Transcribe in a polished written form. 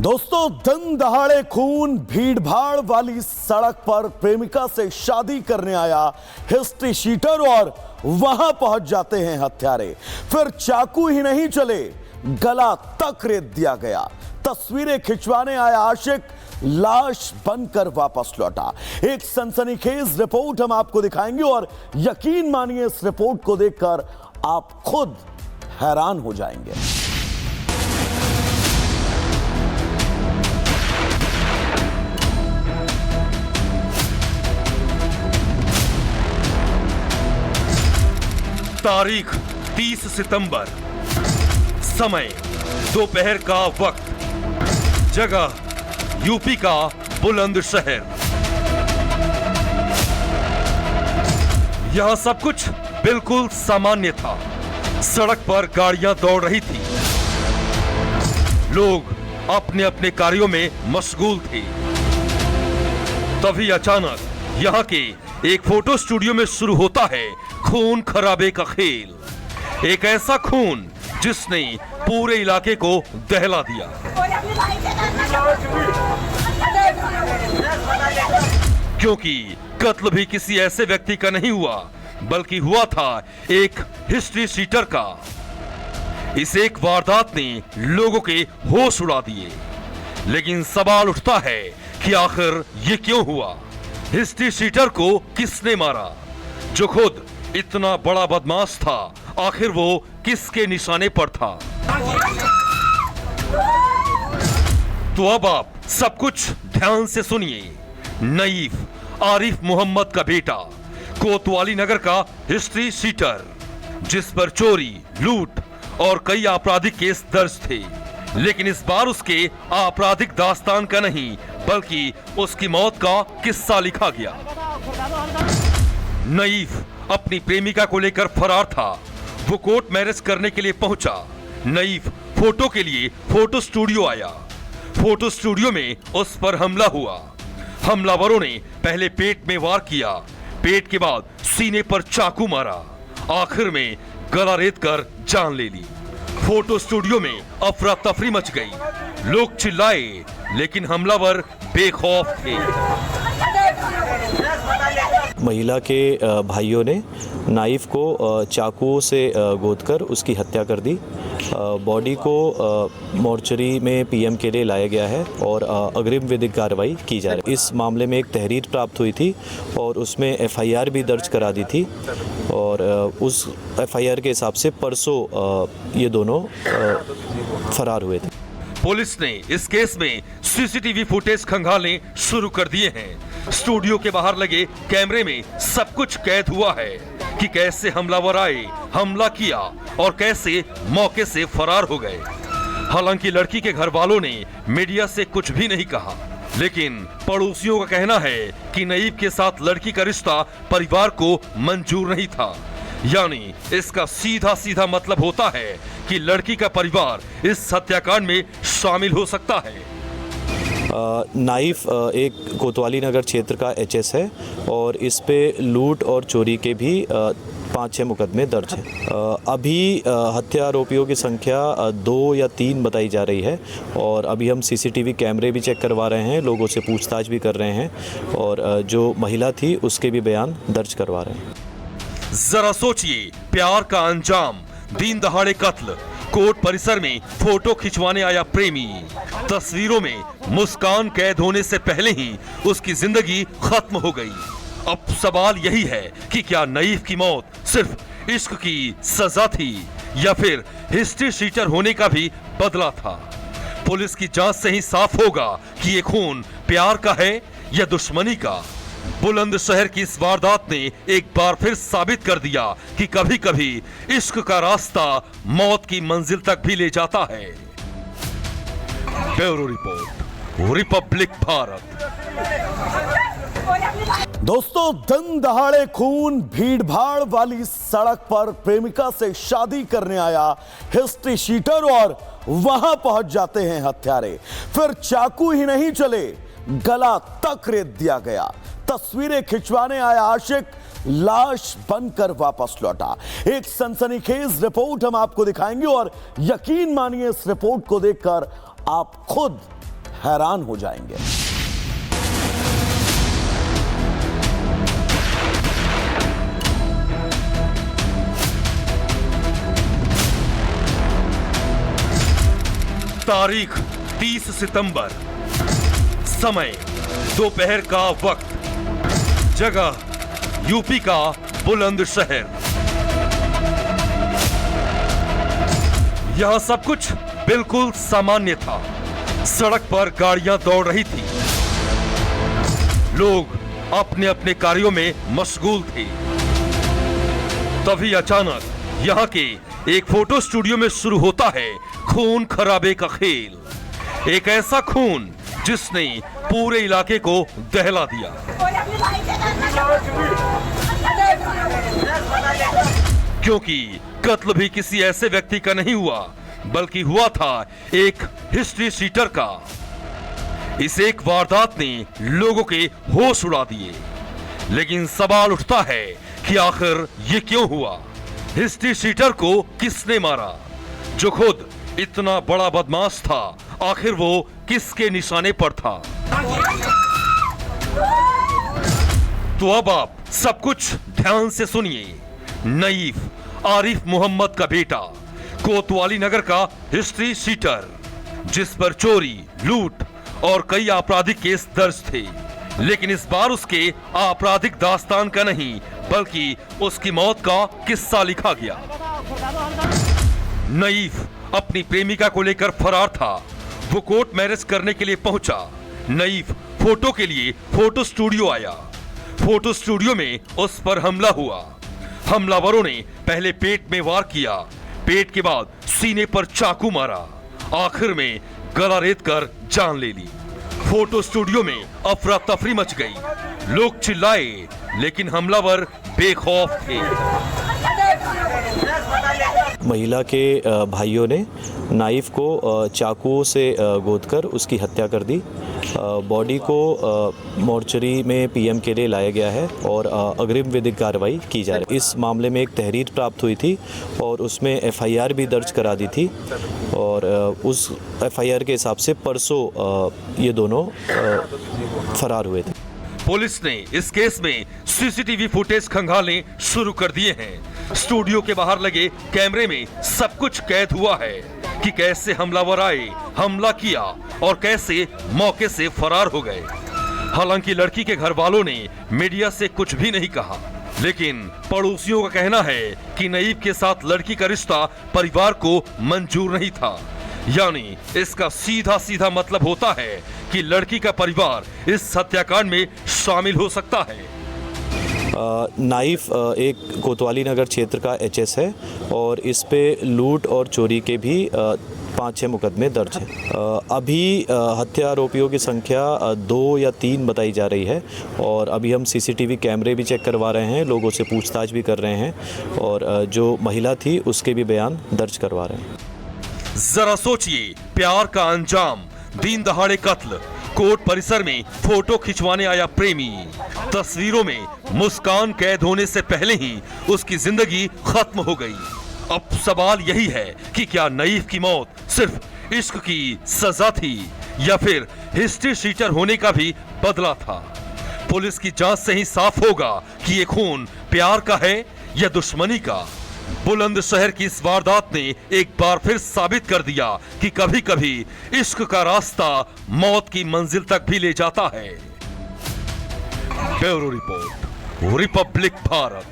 दोस्तों, दिन दहाड़े खून, भीड़ भाड़ वाली सड़क पर प्रेमिका से शादी करने आया हिस्ट्री शीटर और वहां पहुंच जाते हैं हत्यारे। फिर चाकू ही नहीं चले, गला तक रेत दिया गया। तस्वीरें खिंचवाने आया आशिक लाश बनकर वापस लौटा। एक सनसनीखेज रिपोर्ट हम आपको दिखाएंगे और यकीन मानिए, इस रिपोर्ट को देखकर आप खुद हैरान हो जाएंगे। तारीख 30 सितंबर, समय दोपहर का वक्त, जगह यूपी का बुलंदशहर। यहां सब कुछ बिल्कुल सामान्य था। सड़क पर गाड़ियां दौड़ रही थी, लोग अपने अपने कार्यों में मशगूल थे। तभी अचानक यहां के एक फोटो स्टूडियो में शुरू होता है खून खराबे का खेल। एक ऐसा खून जिसने पूरे इलाके को दहला दिया। क्योंकि कत्ल भी किसी ऐसे व्यक्ति का नहीं हुआ, बल्कि हुआ था एक हिस्ट्री शीटर का। इस एक वारदात ने लोगों के होश उड़ा दिए। लेकिन सवाल उठता है कि आखिर ये क्यों हुआ? हिस्ट्री शीटर को किसने मारा? जो खुद इतना बड़ा बदमाश था, आखिर वो किसके निशाने पर था? तो अब आप सब कुछ ध्यान से सुनिए। नईफ आरिफ मोहम्मद का बेटा, कोतवाली नगर का हिस्ट्री शीटर, जिस पर चोरी, लूट और कई आपराधिक केस दर्ज थे। लेकिन इस बार उसके आपराधिक दास्तान का नहीं, बल्कि उसकी मौत का किस्सा लिखा गया। नईफ अपनी प्रेमिका को लेकर फरार था। वो कोर्ट मैरिज करने के लिए पहुंचा। नईफ फोटो के लिए फोटो स्टूडियो आया। फोटो स्टूडियो में उस पर हमला हुआ। हमलावरों ने पहले पेट में वार किया, पेट के बाद सीने पर चाकू मारा, आखिर में गला रेत कर जान ले ली। फोटो स्टूडियो में अफरा तफरी मच गई। लोग चिल्लाए, लेकिन हमलावर बेखौफ थे। महिला के भाइयों ने नाइफ को चाकू से गोदकर उसकी हत्या कर दी। बॉडी को मोर्चरी में पीएम के लिए लाया गया है और अग्रिम विधिक कार्रवाई की जा रही है। इस मामले में एक तहरीर प्राप्त हुई थी और उसमें एफआईआर भी दर्ज करा दी थी और उस एफआईआर के हिसाब से परसों ये दोनों फरार हुए थे। पुलिस ने इस केस में सीसीटीवी फुटेज खंगालने शुरू कर दिए हैं। स्टूडियो के बाहर लगे कैमरे में सब कुछ कैद हुआ है कि कैसे हमलावर आए, हमला किया और कैसे मौके से फरार हो गए। हालांकि लड़की के घर वालों ने मीडिया से कुछ भी नहीं कहा, लेकिन पड़ोसियों का कहना है कि नईफ के साथ लड़की का रिश्ता परिवार को मंजूर नहीं था। यानी इसका सीधा सीधा मतलब होता है कि लड़की का परिवार इस हत्याकांड में शामिल हो सकता है। नाइफ एक कोतवाली नगर क्षेत्र का एचएस है और इस पे लूट और चोरी के भी 5-6 मुकदमे दर्ज हैं। अभी हत्या आरोपियों की संख्या 2 या 3 बताई जा रही है और अभी हम सीसीटीवी कैमरे भी चेक करवा रहे हैं, लोगों से पूछताछ भी कर रहे हैं और जो महिला थी उसके भी बयान दर्ज करवा रहे हैं। जरा सोचिए, प्यार का अंजाम, दिन दहाड़े कत्ल, कोर्ट परिसर में फोटो खिंचवाने आया प्रेमी, तस्वीरों में मुस्कान कैद होने से पहले ही उसकी जिंदगी खत्म हो गई। अब सवाल यही है कि क्या नईफ की मौत सिर्फ इश्क की सजा थी या फिर हिस्ट्री शीटर होने का भी बदला था? पुलिस की जांच से ही साफ होगा कि ये खून प्यार का है या दुश्मनी का। बुलंदशहर की इस वारदात ने एक बार फिर साबित कर दिया कि कभी कभी इश्क का रास्ता मौत की मंजिल तक भी ले जाता है। Bureau report, Republic Bharat. दोस्तों, दिन दहाड़े खून, भीड़ भाड़ वाली सड़क पर प्रेमिका से शादी करने आया हिस्ट्री शीटर और वहां पहुंच जाते हैं हत्यारे। फिर चाकू ही नहीं चले, गला तक रेत दिया गया। तस्वीरें खिंचवाने आया आशिक लाश बनकर वापस लौटा। एक सनसनीखेज रिपोर्ट हम आपको दिखाएंगे और यकीन मानिए, इस रिपोर्ट को देखकर आप खुद हैरान हो जाएंगे। तारीख 30 सितंबर, समय दोपहर का वक्त, जगह यूपी का बुलंदशहर। यहां सब कुछ बिल्कुल सामान्य था। सड़क पर गाड़ियां दौड़ रही थी, लोग अपने अपने कार्यों में मशगूल थे। तभी अचानक यहां के एक फोटो स्टूडियो में शुरू होता है खून खराबे का खेल। एक ऐसा खून जिसने पूरे इलाके को दहला दिया। क्योंकि कत्ल भी किसी ऐसे व्यक्ति का नहीं हुआ, बल्कि हुआ था एक हिस्ट्री शीटर का। इस एक वारदात ने लोगों के होश उड़ा दिए। लेकिन सवाल उठता है कि आखिर ये क्यों हुआ? हिस्ट्री शीटर को किसने मारा? जो खुद इतना बड़ा बदमाश था, आखिर वो किसके निशाने पर था? तो अब आप सब कुछ ध्यान से सुनिए। नईफ आरिफ मोहम्मद का बेटा, कोतवाली नगर का हिस्ट्री शीटर, जिस पर चोरी, लूट और कई आपराधिक केस दर्ज थे। लेकिन इस बार उसके आपराधिक दास्तान का नहीं, बल्कि उसकी मौत का किस्सा लिखा गया। नईफ अपनी प्रेमिका को लेकर फरार था। वो कोर्ट मैरिज करने के लिए पहुंचा। नईफ फोटो के लिए फोटो स्टूडियो आया। फोटो स्टूडियो में उस पर हमला हुआ। हमलावरों ने पहले पेट में वार किया, पेट के बाद सीने पर चाकू मारा, आखिर में गला रेत कर जान ले ली। फोटो स्टूडियो में अफरा तफरी मच गई। लोग चिल्लाए, लेकिन हमलावर बेखौफ थे। महिला के भाइयों ने नाइफ को चाकू से गोदकर उसकी हत्या कर दी। बॉडी को मोर्चरी में पीएम के लिए लाया गया है और अग्रिम विधिक कार्रवाई की जा रही है। इस मामले में एक तहरीर प्राप्त हुई थी और उसमें एफआईआर भी दर्ज करा दी थी और उस एफआईआर के हिसाब से परसों ये दोनों फरार हुए थे। पुलिस ने इस केस में सीसीटीवी फुटेज खंगालने शुरू कर दिए हैं। स्टूडियो के बाहर लगे कैमरे में सब कुछ कैद हुआ है कि कैसे हमलावर आए, हमला किया और कैसे मौके से फरार हो गए। हालांकि लड़की के घर वालों ने मीडिया से कुछ भी नहीं कहा, लेकिन पड़ोसियों का कहना है कि नईफ के साथ लड़की का रिश्ता परिवार को मंजूर नहीं था। यानी इसका सीधा सीधा मतलब होता है कि लड़की का परिवार इस हत्याकांड में शामिल हो सकता है। नाइफ एक कोतवाली नगर क्षेत्र का एचएस है और इस पे लूट और चोरी के भी 5-6 मुकदमे दर्ज हैं। अभी हत्या आरोपियों की संख्या 2 या 3 बताई जा रही है और अभी हम सीसीटीवी कैमरे भी चेक करवा रहे हैं, लोगों से पूछताछ भी कर रहे हैं और जो महिला थी उसके भी बयान दर्ज करवा रहे हैं। जरा सोचिए, प्यार का अंजाम, दिन दहाड़े कत्ल, कोर्ट परिसर में फोटो खिंचवाने आया प्रेमी, तस्वीरों में मुस्कान कैद होने से पहले ही उसकी जिंदगी खत्म हो गई। अब सवाल यही है कि क्या नईफ की मौत सिर्फ इश्क की सजा थी या फिर हिस्ट्री शीटर होने का भी बदला था? पुलिस की जांच से ही साफ होगा कि ये खून प्यार का है या दुश्मनी का। बुलंदशहर की इस वारदात ने एक बार फिर साबित कर दिया कि कभी कभी इश्क का रास्ता मौत की मंजिल तक भी ले जाता है। Bureau report, Republic Bharat.